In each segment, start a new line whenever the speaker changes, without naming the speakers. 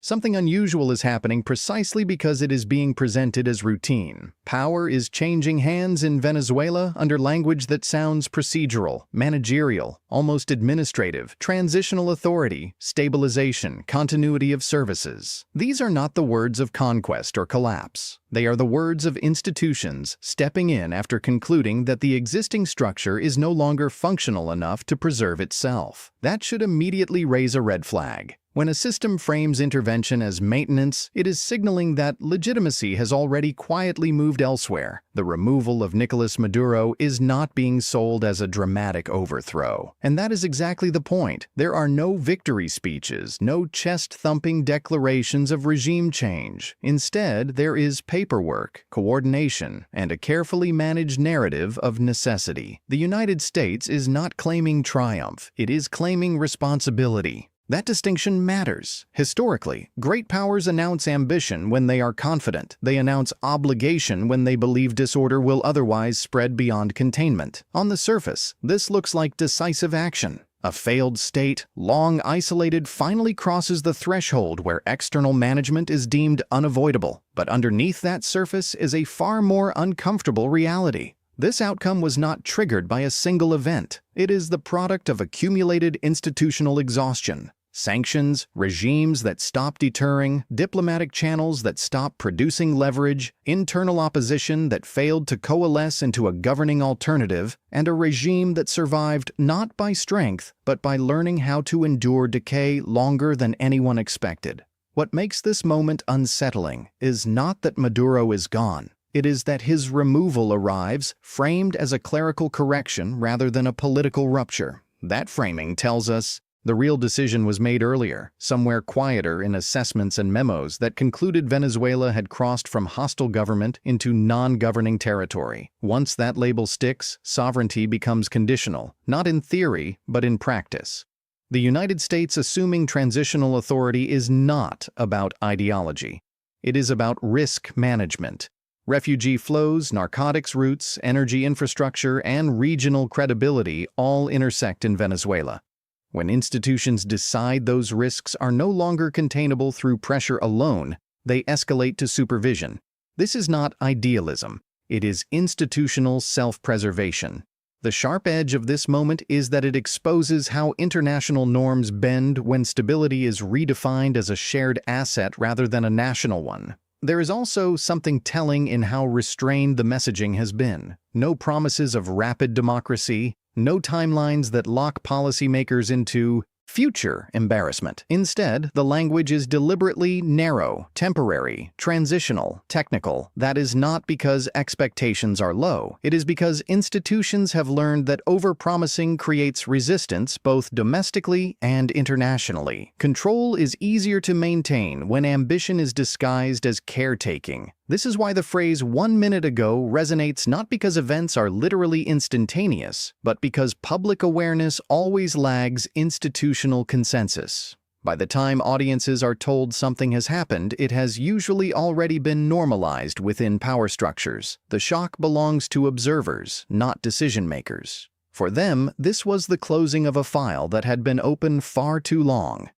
Something unusual is happening precisely because it is being presented as routine. Power is changing hands in Venezuela under language that sounds procedural, managerial, almost administrative, transitional authority, stabilization, continuity of services. These are not the words of conquest or collapse. They are the words of institutions stepping in after concluding that the existing structure is no longer functional enough to preserve itself. That should immediately raise a red flag. When a system frames intervention as maintenance, it is signaling that legitimacy has already quietly moved elsewhere. The removal of Nicolas Maduro is not being sold as a dramatic overthrow. And that is exactly the point. There are no victory speeches, no chest-thumping declarations of regime change. Instead, there is paperwork, coordination, and a carefully managed narrative of necessity. The United States is not claiming triumph. It is claiming responsibility. That distinction matters. Historically, great powers announce ambition when they are confident. They announce obligation when they believe disorder will otherwise spread beyond containment. On the surface, this looks like decisive action. A failed state, long isolated, finally crosses the threshold where external management is deemed unavoidable. But underneath that surface is a far more uncomfortable reality. This outcome was not triggered by a single event. It is the product of accumulated institutional exhaustion. Sanctions, regimes that stop deterring, diplomatic channels that stop producing leverage, internal opposition that failed to coalesce into a governing alternative, and a regime that survived not by strength, but by learning how to endure decay longer than anyone expected. What makes this moment unsettling is not that Maduro is gone. It is that his removal arrives framed as a clerical correction rather than a political rupture. That framing tells us the real decision was made earlier, somewhere quieter in assessments and memos that concluded Venezuela had crossed from hostile government into non-governing territory. Once that label sticks, sovereignty becomes conditional, not in theory, but in practice. The United States assuming transitional authority is not about ideology. It is about risk management. Refugee flows, narcotics routes, energy infrastructure, and regional credibility all intersect in Venezuela. When institutions decide those risks are no longer containable through pressure alone, they escalate to supervision. This is not idealism. It is institutional self-preservation. The sharp edge of this moment is that it exposes how international norms bend when stability is redefined as a shared asset rather than a national one. There is also something telling in how restrained the messaging has been. No promises of rapid democracy, no timelines that lock policymakers into future embarrassment. Instead, the language is deliberately narrow, temporary, transitional, technical. That is not because expectations are low. It is because institutions have learned that overpromising creates resistance both domestically and internationally. Control is easier to maintain when ambition is disguised as caretaking. This is why the phrase 1 minute ago resonates not because events are literally instantaneous, but because public awareness always lags institutional consensus. By the time audiences are told something has happened, it has usually already been normalized within power structures. The shock belongs to observers, not decision-makers. For them, this was the closing of a file that had been open far too long.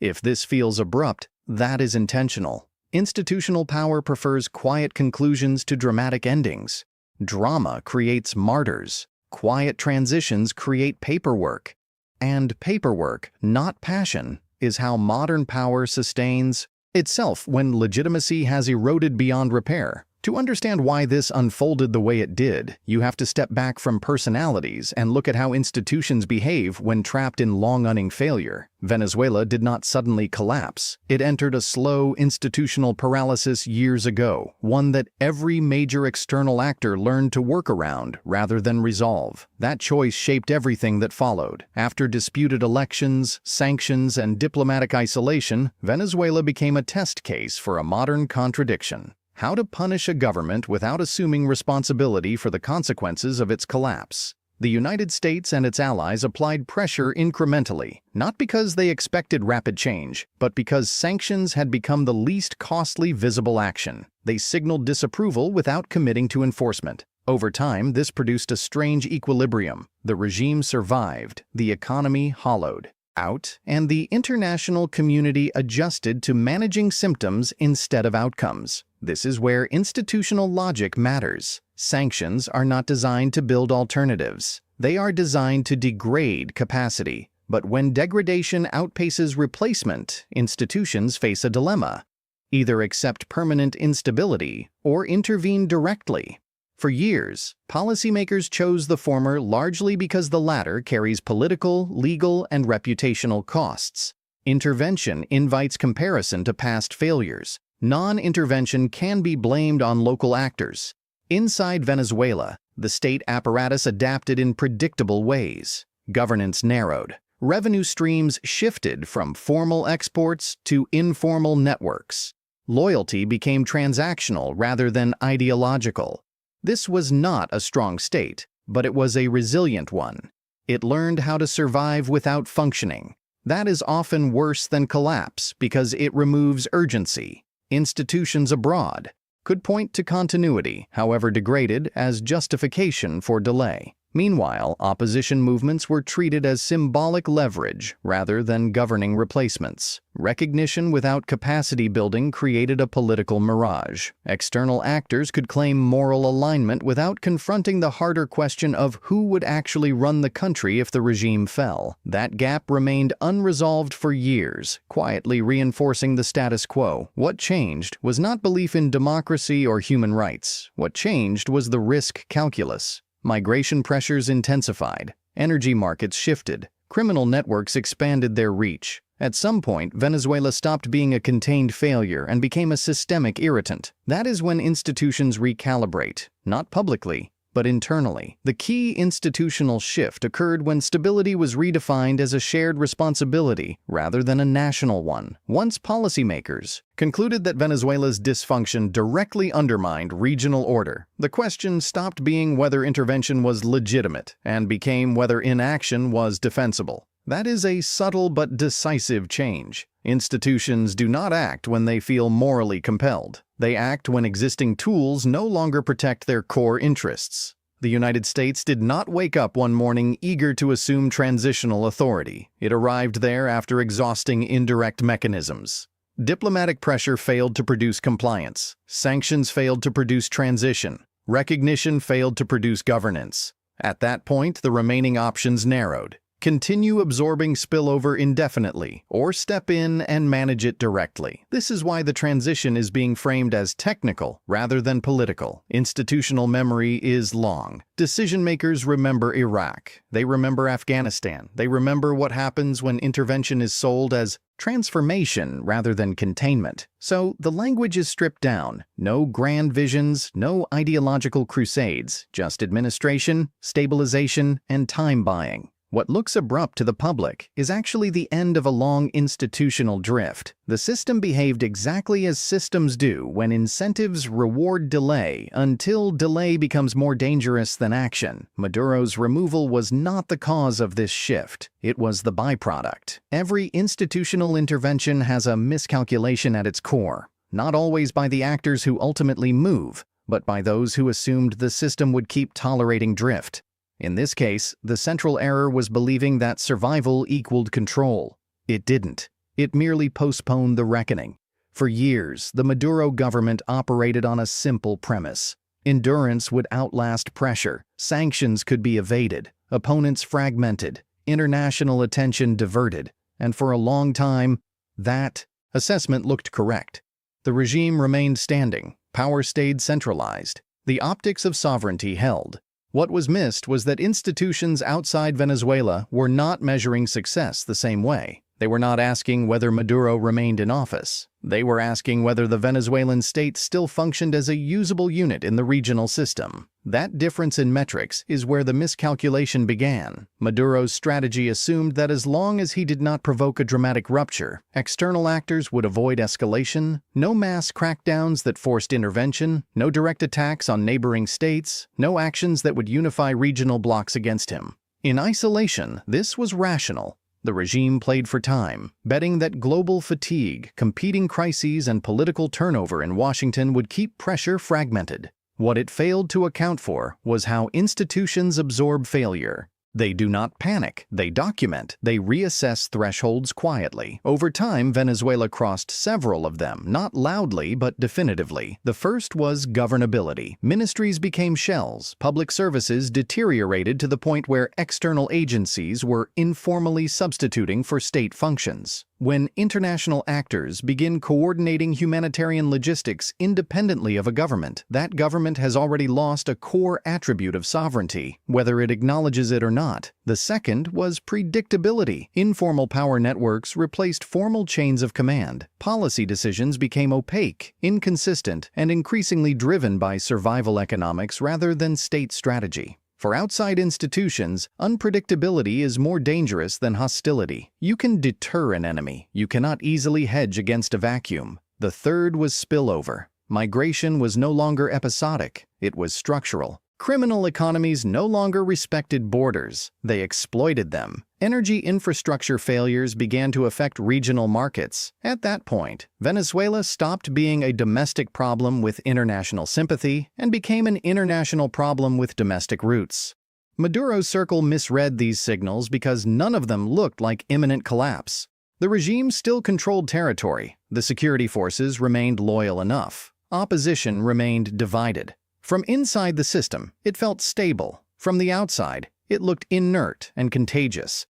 If this feels abrupt, that is intentional. Institutional power prefers quiet conclusions to dramatic endings. Drama creates martyrs. Quiet transitions create paperwork. And paperwork, not passion, is how modern power sustains itself when legitimacy has eroded beyond repair. To understand why this unfolded the way it did, you have to step back from personalities and look at how institutions behave when trapped in long-running failure. Venezuela did not suddenly collapse. It entered a slow institutional paralysis years ago, one that every major external actor learned to work around rather than resolve. That choice shaped everything that followed. After disputed elections, sanctions, and diplomatic isolation, Venezuela became a test case for a modern contradiction. How to punish a government without assuming responsibility for the consequences of its collapse. The United States and its allies applied pressure incrementally, not because they expected rapid change, but because sanctions had become the least costly visible action. They signaled disapproval without committing to enforcement. Over time, this produced a strange equilibrium. The regime survived, the economy hollowed. out, and the international community adjusted to managing symptoms instead of outcomes. This is where institutional logic matters. Sanctions are not designed to build alternatives. They are designed to degrade capacity. But when degradation outpaces replacement, institutions face a dilemma. Either accept permanent instability or intervene directly. For years, policymakers chose the former largely because the latter carries political, legal, and reputational costs. Intervention invites comparison to past failures. Non-intervention can be blamed on local actors. Inside Venezuela, the state apparatus adapted in predictable ways. Governance narrowed. Revenue streams shifted from formal exports to informal networks. Loyalty became transactional rather than ideological. This was not a strong state, but it was a resilient one. It learned how to survive without functioning. That is often worse than collapse because it removes urgency. Institutions abroad could point to continuity, however degraded, as justification for delay. Meanwhile, opposition movements were treated as symbolic leverage rather than governing replacements. Recognition without capacity building created a political mirage. External actors could claim moral alignment without confronting the harder question of who would actually run the country if the regime fell. That gap remained unresolved for years, quietly reinforcing the status quo. What changed was not belief in democracy or human rights. What changed was the risk calculus. Migration pressures intensified, energy markets shifted, criminal networks expanded their reach. At some point, Venezuela stopped being a contained failure and became a systemic irritant. That is when institutions recalibrate, not publicly, but internally. The key institutional shift occurred when stability was redefined as a shared responsibility rather than a national one. Once policymakers concluded that Venezuela's dysfunction directly undermined regional order, the question stopped being whether intervention was legitimate and became whether inaction was defensible. That is a subtle but decisive change. Institutions do not act when they feel morally compelled. They act when existing tools no longer protect their core interests. The United States did not wake up one morning eager to assume transitional authority. It arrived there after exhausting indirect mechanisms. Diplomatic pressure failed to produce compliance. Sanctions failed to produce transition. Recognition failed to produce governance. At that point, the remaining options narrowed. Continue absorbing spillover indefinitely, or step in and manage it directly. This is why the transition is being framed as technical rather than political. Institutional memory is long. Decision-makers remember Iraq. They remember Afghanistan. They remember what happens when intervention is sold as transformation rather than containment. So the language is stripped down. No grand visions, no ideological crusades, just administration, stabilization, and time buying. What looks abrupt to the public is actually the end of a long institutional drift. The system behaved exactly as systems do when incentives reward delay until delay becomes more dangerous than action. Maduro's removal was not the cause of this shift. It was the byproduct. Every institutional intervention has a miscalculation at its core, not always by the actors who ultimately move, but by those who assumed the system would keep tolerating drift. In this case, the central error was believing that survival equaled control. It didn't. It merely postponed the reckoning. For years, the Maduro government operated on a simple premise. Endurance would outlast pressure, sanctions could be evaded, opponents fragmented, international attention diverted, and for a long time, that assessment looked correct. The regime remained standing, power stayed centralized, the optics of sovereignty held. What was missed was that institutions outside Venezuela were not measuring success the same way. They were not asking whether Maduro remained in office. They were asking whether the Venezuelan state still functioned as a usable unit in the regional system. That difference in metrics is where the miscalculation began. Maduro's strategy assumed that as long as he did not provoke a dramatic rupture, external actors would avoid escalation, no mass crackdowns that forced intervention, no direct attacks on neighboring states, no actions that would unify regional blocs against him. In isolation, this was rational. The regime played for time, betting that global fatigue, competing crises, and political turnover in Washington would keep pressure fragmented. What it failed to account for was how institutions absorb failure. They do not panic, they document, they reassess thresholds quietly. Over time, Venezuela crossed several of them, not loudly but definitively. The first was governability. Ministries became shells, public services deteriorated to the point where external agencies were informally substituting for state functions. When international actors begin coordinating humanitarian logistics independently of a government, that government has already lost a core attribute of sovereignty, whether it acknowledges it or not. The second was predictability. Informal power networks replaced formal chains of command. Policy decisions became opaque, inconsistent, and increasingly driven by survival economics rather than state strategy. For outside institutions, unpredictability is more dangerous than hostility. You can deter an enemy. You cannot easily hedge against a vacuum. The third was spillover. Migration was no longer episodic. It was structural. Criminal economies no longer respected borders. They exploited them. Energy infrastructure failures began to affect regional markets. At that point, Venezuela stopped being a domestic problem with international sympathy and became an international problem with domestic roots. Maduro's circle misread these signals because none of them looked like imminent collapse. The regime still controlled territory. The security forces remained loyal enough. Opposition remained divided. From inside the system, it felt stable. From the outside, it looked inert and contagious.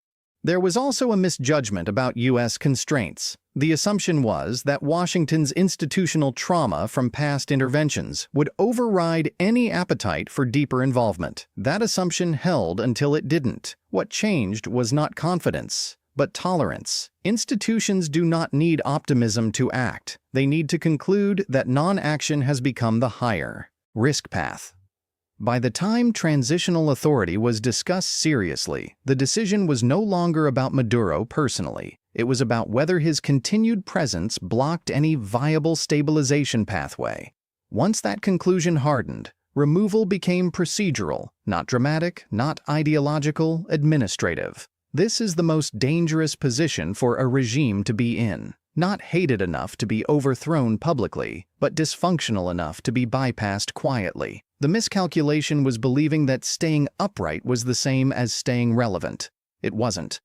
There was also a misjudgment about U.S. constraints. The assumption was that Washington's institutional trauma from past interventions would override any appetite for deeper involvement. That assumption held until it didn't. What changed was not confidence, but tolerance. Institutions do not need optimism to act. They need to conclude that non-action has become the higher risk path. By the time transitional authority was discussed seriously, the decision was no longer about Maduro personally. It was about whether his continued presence blocked any viable stabilization pathway. Once that conclusion hardened, removal became procedural, not dramatic, not ideological, administrative. This is the most dangerous position for a regime to be in. Not hated enough to be overthrown publicly, but dysfunctional enough to be bypassed quietly. The miscalculation was believing that staying upright was the same as staying relevant. It wasn't.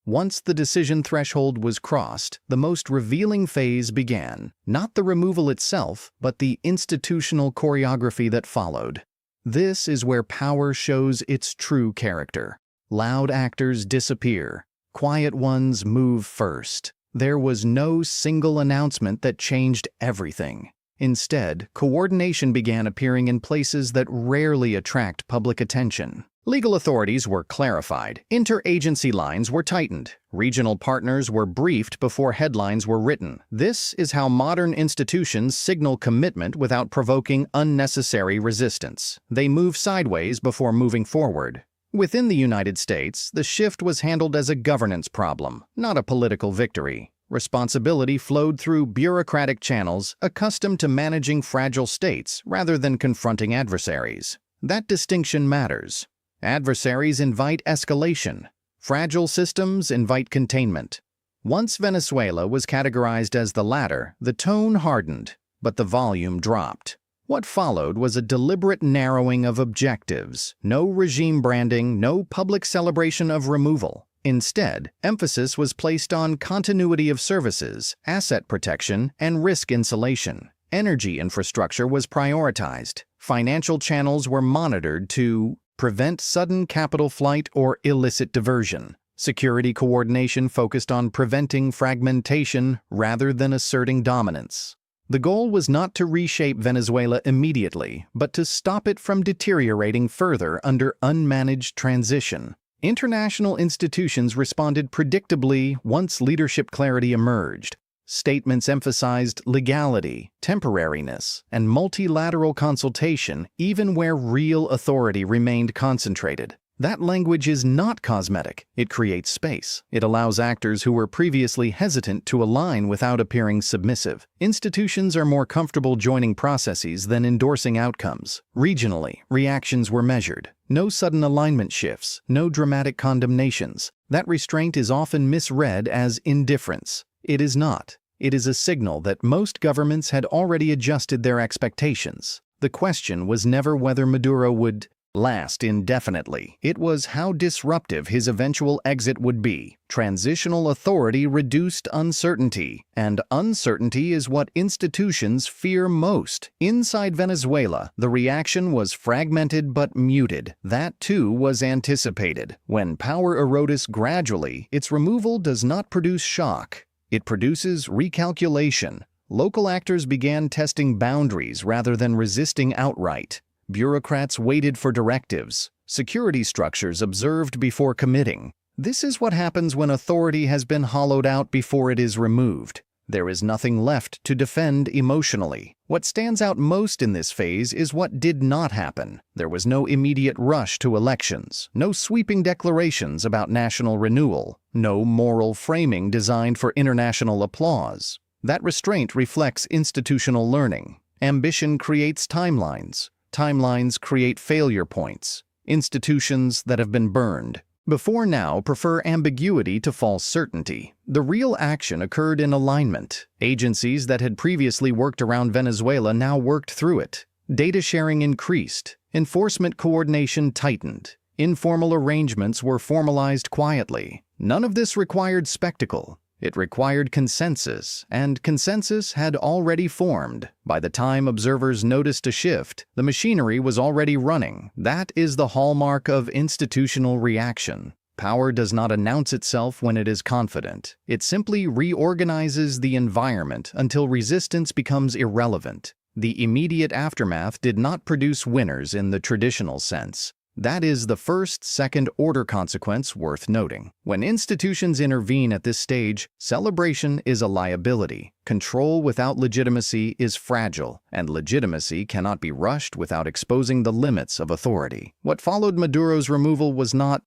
Once the decision threshold was crossed, the most revealing phase began. Not the removal itself, but the institutional choreography that followed. This is where power shows its true character. Loud actors disappear. Quiet ones move first. There was no single announcement that changed everything. Instead, coordination began appearing in places that rarely attract public attention. Legal authorities were clarified, interagency lines were tightened, regional partners were briefed before headlines were written. This is how modern institutions signal commitment without provoking unnecessary resistance. They move sideways before moving forward. Within the United States, the shift was handled as a governance problem, not a political victory. Responsibility flowed through bureaucratic channels accustomed to managing fragile states rather than confronting adversaries. That distinction matters. Adversaries invite escalation. Fragile systems invite containment. Once Venezuela was categorized as the latter, the tone hardened, but the volume dropped. What followed was a deliberate narrowing of objectives. No regime branding, no public celebration of removal. Instead, emphasis was placed on continuity of services, asset protection, and risk insulation. Energy infrastructure was prioritized. Financial channels were monitored to prevent sudden capital flight or illicit diversion. Security coordination focused on preventing fragmentation rather than asserting dominance. The goal was not to reshape Venezuela immediately, but to stop it from deteriorating further under unmanaged transition. International institutions responded predictably once leadership clarity emerged. Statements emphasized legality, temporariness, and multilateral consultation even where real authority remained concentrated. That language is not cosmetic. It creates space. It allows actors who were previously hesitant to align without appearing submissive. Institutions are more comfortable joining processes than endorsing outcomes. Regionally, reactions were measured. No sudden alignment shifts, no dramatic condemnations. That restraint is often misread as indifference. It is not. It is a signal that most governments had already adjusted their expectations. The question was never whether Maduro would last indefinitely. It was how disruptive his eventual exit would be. Transitional authority reduced uncertainty, and uncertainty is what institutions fear most. Inside Venezuela, the reaction was fragmented but muted. That too was anticipated. When power erodes gradually, its removal does not produce shock. It produces recalculation. Local actors began testing boundaries rather than resisting outright. Bureaucrats waited for directives. Security structures observed before committing. This is what happens when authority has been hollowed out before it is removed. There is nothing left to defend emotionally. What stands out most in this phase is what did not happen. There was no immediate rush to elections, no sweeping declarations about national renewal, no moral framing designed for international applause. That restraint reflects institutional learning. Ambition creates timelines. Timelines create failure points. Institutions that have been burned before now prefer ambiguity to false certainty. The real action occurred in alignment. Agencies that had previously worked around Venezuela now worked through it. Data sharing increased. Enforcement coordination tightened. Informal arrangements were formalized quietly. None of this required spectacle. It required consensus, and consensus had already formed. By the time observers noticed a shift, the machinery was already running. That is the hallmark of institutional reaction. Power does not announce itself when it is confident. It simply reorganizes the environment until resistance becomes irrelevant. The immediate aftermath did not produce winners in the traditional sense. That is the first second-order consequence worth noting. When institutions intervene at this stage, celebration is a liability. Control without legitimacy is fragile, and legitimacy cannot be rushed without exposing the limits of authority. What followed Maduro's removal was not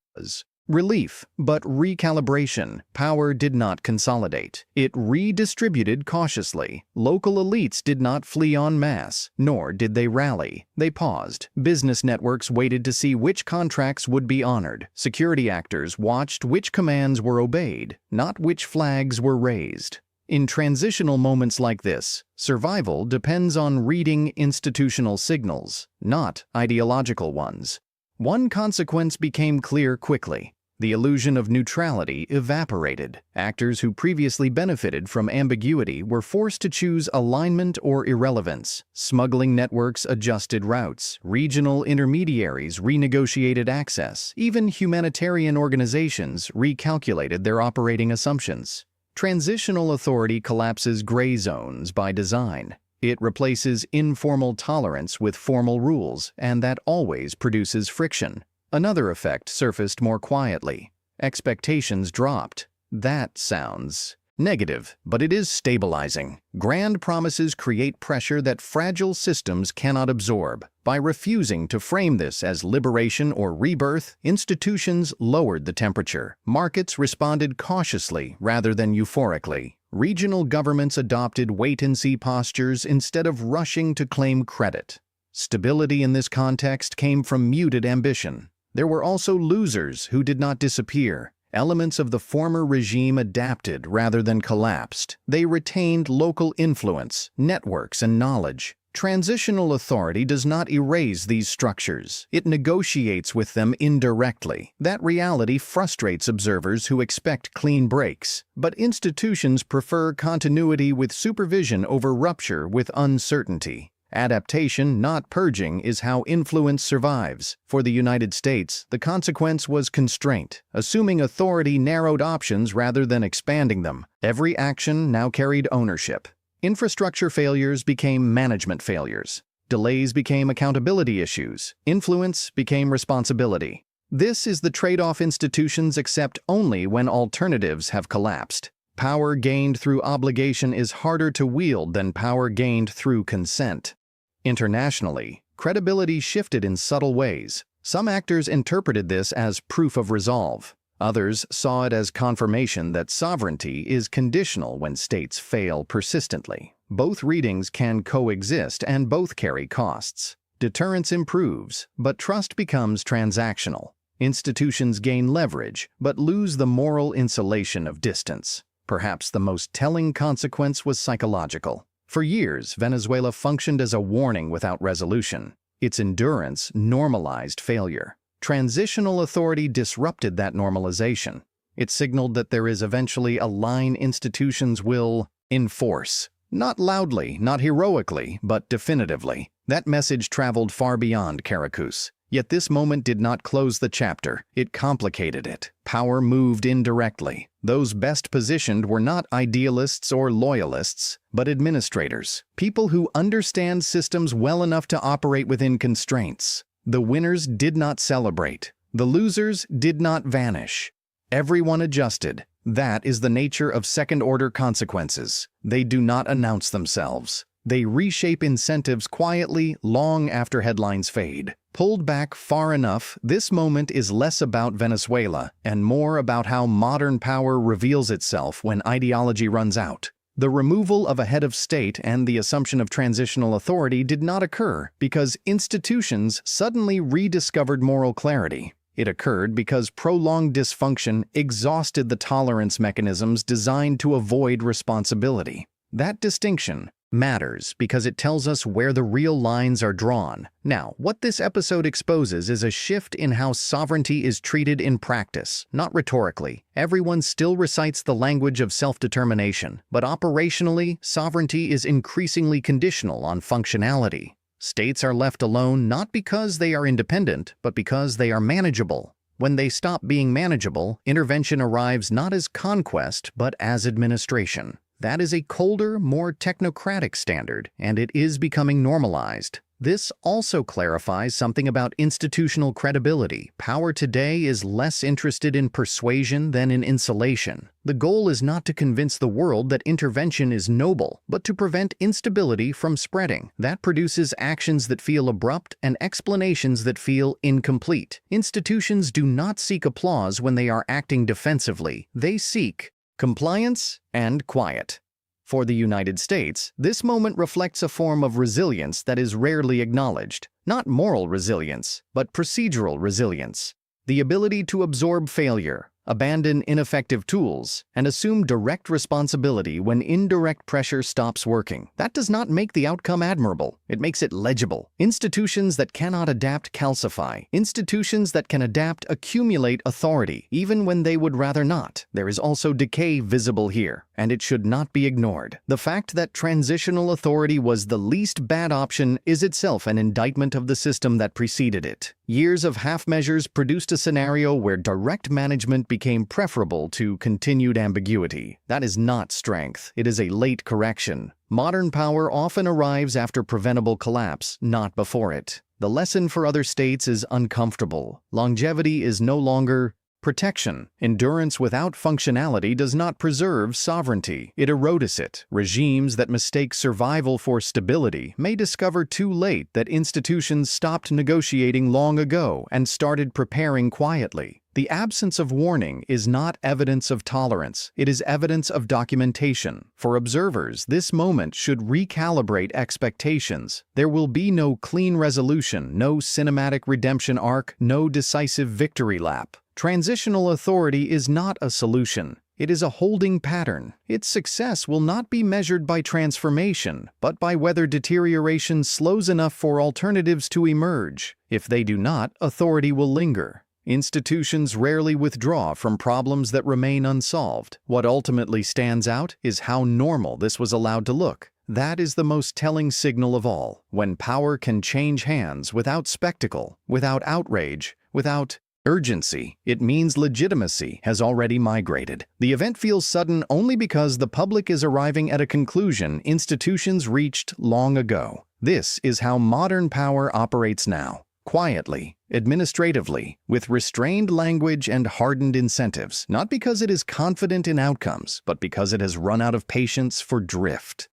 relief, but recalibration. Power did not consolidate. It redistributed cautiously. Local elites did not flee en masse, nor did they rally. They paused. Business networks waited to see which contracts would be honored. Security actors watched which commands were obeyed, not which flags were raised. In transitional moments like this, survival depends on reading institutional signals, not ideological ones. One consequence became clear quickly. The illusion of neutrality evaporated. Actors who previously benefited from ambiguity were forced to choose alignment or irrelevance. Smuggling networks adjusted routes. Regional intermediaries renegotiated access. Even humanitarian organizations recalculated their operating assumptions. Transitional authority collapses gray zones by design. It replaces informal tolerance with formal rules, and that always produces friction. Another effect surfaced more quietly. Expectations dropped. That sounds negative, but it is stabilizing. Grand promises create pressure that fragile systems cannot absorb. By refusing to frame this as liberation or rebirth, institutions lowered the temperature. Markets responded cautiously rather than euphorically. Regional governments adopted wait-and-see postures instead of rushing to claim credit. Stability in this context came from muted ambition. There were also losers who did not disappear. Elements of the former regime adapted rather than collapsed. They retained local influence, networks, and knowledge. Transitional authority does not erase these structures. It negotiates with them indirectly. That reality frustrates observers who expect clean breaks. But institutions prefer continuity with supervision over rupture with uncertainty. Adaptation, not purging, is how influence survives. For the United States, the consequence was constraint. Assuming authority narrowed options rather than expanding them. Every action now carried ownership. Infrastructure failures became management failures. Delays became accountability issues. Influence became responsibility. This is the trade-off institutions accept only when alternatives have collapsed. Power gained through obligation is harder to wield than power gained through consent. Internationally, credibility shifted in subtle ways. Some actors interpreted this as proof of resolve. Others saw it as confirmation that sovereignty is conditional when states fail persistently. Both readings can coexist and both carry costs. Deterrence improves, but trust becomes transactional. Institutions gain leverage, but lose the moral insulation of distance. Perhaps the most telling consequence was psychological. For years, Venezuela functioned as a warning without resolution. Its endurance normalized failure. Transitional authority disrupted that normalization. It signaled that there is eventually a line institutions will enforce. Not loudly, not heroically, but definitively. That message traveled far beyond Karakus. Yet this moment did not close the chapter. It complicated it. Power moved indirectly. Those best positioned were not idealists or loyalists, but administrators. People who understand systems well enough to operate within constraints. The winners did not celebrate. The losers did not vanish. Everyone adjusted. That is the nature of second-order consequences. They do not announce themselves. They reshape incentives quietly long after headlines fade. Pulled back far enough, this moment is less about Venezuela and more about how modern power reveals itself when ideology runs out. The removal of a head of state and the assumption of transitional authority did not occur because institutions suddenly rediscovered moral clarity. It occurred because prolonged dysfunction exhausted the tolerance mechanisms designed to avoid responsibility. That distinction matters because it tells us where the real lines are drawn. Now, what this episode exposes is a shift in how sovereignty is treated in practice, not rhetorically. Everyone still recites the language of self-determination, but operationally, sovereignty is increasingly conditional on functionality. States are left alone not because they are independent, but because they are manageable. When they stop being manageable, intervention arrives not as conquest, but as administration. That is a colder, more technocratic standard, and it is becoming normalized. This also clarifies something about institutional credibility. Power today is less interested in persuasion than in insulation. The goal is not to convince the world that intervention is noble, but to prevent instability from spreading. That produces actions that feel abrupt and explanations that feel incomplete. Institutions do not seek applause when they are acting defensively. They seek compliance and quiet. For the United States, this moment reflects a form of resilience that is rarely acknowledged. Not moral resilience, but procedural resilience. The ability to absorb failure, abandon ineffective tools, and assume direct responsibility when indirect pressure stops working. That does not make the outcome admirable. It makes it legible. Institutions that cannot adapt calcify. Institutions that can adapt accumulate authority, even when they would rather not. There is also decay visible here, and it should not be ignored. The fact that transitional authority was the least bad option is itself an indictment of the system that preceded it. Years of half measures produced a scenario where direct management became preferable to continued ambiguity. That is not strength. It is a late correction. Modern power often arrives after preventable collapse, not before it. The lesson for other states is uncomfortable. Longevity is no longer protection. Endurance without functionality does not preserve sovereignty. It erodes it. Regimes that mistake survival for stability may discover too late that institutions stopped negotiating long ago and started preparing quietly. The absence of warning is not evidence of tolerance. It is evidence of documentation. For observers, this moment should recalibrate expectations. There will be no clean resolution, no cinematic redemption arc, no decisive victory lap. Transitional authority is not a solution. It is a holding pattern. Its success will not be measured by transformation, but by whether deterioration slows enough for alternatives to emerge. If they do not, authority will linger. Institutions rarely withdraw from problems that remain unsolved. What ultimately stands out is how normal this was allowed to look. That is the most telling signal of all. When power can change hands without spectacle, without outrage, without urgency, it means legitimacy has already migrated. The event feels sudden only because the public is arriving at a conclusion institutions reached long ago. This is how modern power operates now. Quietly, administratively, with restrained language and hardened incentives, not because it is confident in outcomes, but because it has run out of patience for drift.